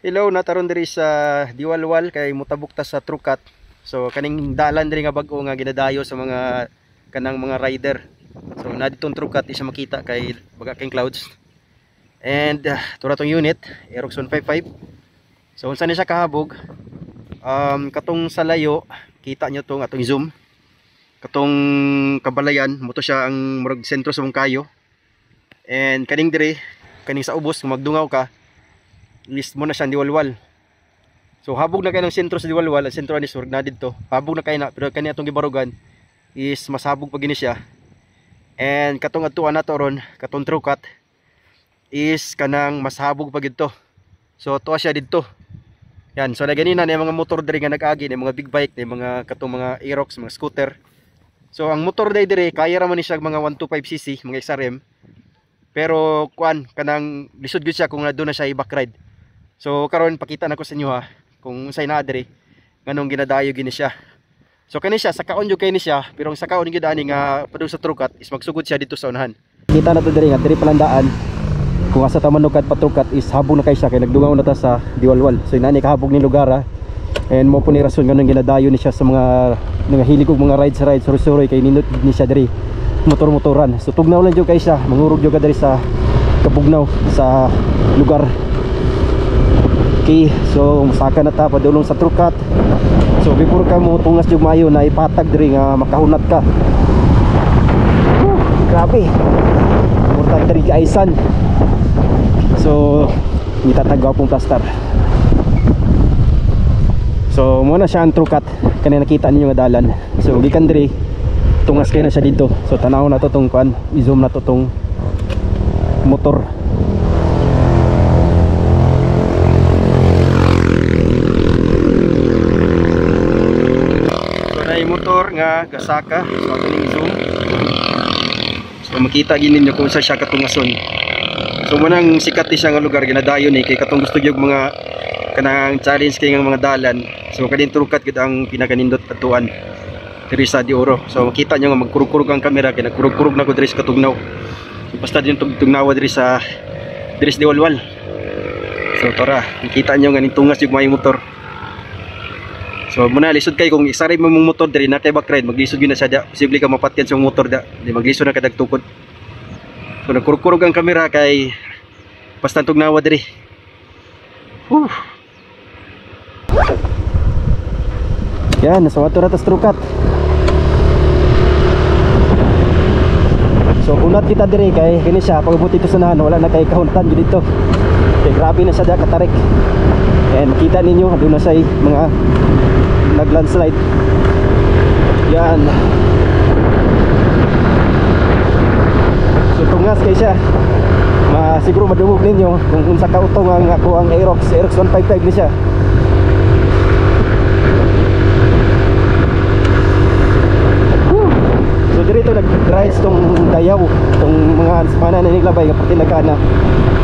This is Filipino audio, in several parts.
Hello, nataron diri sa Diwalwal kay mutabok ta sa Trukat. So kaning dalan diri nga bag-o nga ginadayo sa mga kanang mga rider. So na ditong Trukat isa makita kay baga king clouds. And tura tong unit, Aerox 155. So unsa ni siya kahabog? Katong sa layo, kita nyo tong atong zoom. Katong kabalayan, mo to siya ang murag sentro sa Mungkayo. And kaning diri, kaning sa ubos kung magdungaw ka, list mo na siya Diwalwal. So habog na kayo ng sentro sa Diwalwal, ang sentro ni Surg na dito. Habog na kayo na, pero kani atong gibarugan is masabog pa gini siya. And katong adtuan nato ron, katong Trukat is kanang mashabog pa gid to. So tuwa siya dito. Yan, so na ganina na mga motor diri nga nag-agi, na mga big bike, na mga katong mga Aerox, mga scooter. So ang motor diri kaya ra man ni siya mga 125cc, mga XRM. Pero kuan kanang lisod gyud siya kung nadto na siya i-back ride. So karon pakita nako sa inyo ha kung unsay naa diri nganong ginadayo gini siya. So kani siya sakaon jud kay ni siya, pero ang sakaon gyud ani nga padung sa Trukat is magsugod siya dito sa unahan. Kita na to diri nga diri palandaan. Kung asa ta manugad pa Trukat is habog na kay siya kay nagdungaw na ta sa Diwalwal. So inani kahabog ni lugar ha. And mo po ni rason nganong ginadayo ni siya sa mga hilig og mga rides suroy kay nindot ni siya diri motor-motoran. So tugnaw lang jud kay siya, mangurog jud ka diri sa kabugnaw sa lugar. Okay, so masaka na ta padulong sa Trukat. So before ka mo tungas jud maayo na ipatag diri nga makahunat ka. Grabe. Murtag diri kaaysan. So itatagaw pong plaster. So muna siya ang Trukat, kanina nakita niyo nga dalan. So gikan diri tungas kayo na siya dito. So tanaw na to tong kuan, i-zoom na to tong motor. So na yung motor nga gasaka. So ato ning zoom. So makita gini niyo kung sa siya katungason. So munang sikat ni siya nga lugar ginadayon ni kay katong gusto gyud mga kanang challenge kay nga mga dalan. So kadin Trukat gid ang pinakanindot atuan diri sa Dioro. So makita nyo nga magkurug-kurug ang camera kay nagkurug-kurug na ko diri sa katugnaw. Basta din tugnaw diri sa Diwalwal. So tara, makita nyo nga ning tungas yung may motor. So muna lisod kay kung isari mo mong motor diri na kay back ride, maglisod gyud na siya, posible ka mapatyan sa motor da. Di maglisod na kadag tukod. So nagkurug-kurug ang camera kay basta tugnaw diri. Yan, nasa wato ratas Trukat. So unat kita diri kay kini siya pagbuti to sanahan wala na kay kahuntan gyud dito. Kay grabe na sa katarik. And makita ninyo aduna say mga naglandslide. Yan. So tungas kay siya. Siguro madungog ninyo kung unsa ka utong ang ako ang Aerox 155 ni siya. Dito nag-rides tong dayaw, tong mga mana na niglabay nga pati nagkana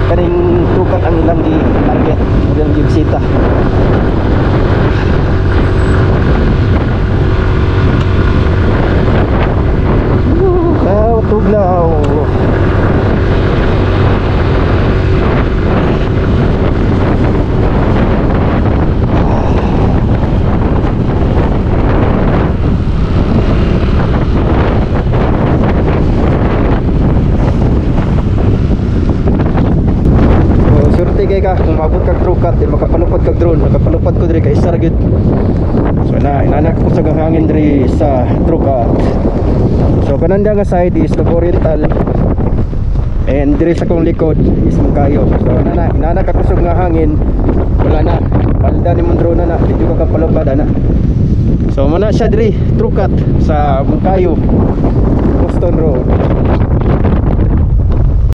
kaning Trukat ang ilang gi-target, ilang gi-bisita. Tugnaw. Kay ka kung maabot kag Trukat di makapalupad kag drone, makapalupad ko diri kay Sargit. So inanak ko sa hangin diri sa Trukat. So kananda nga side is Log Oriental and diri sa kong likod is Mungkayo. So inanak ako sa nga hangin, wala na palda ni mong drone na dito ka kapalupad ana. So muna siya diri Trukat sa Mungkayo, Boston Road.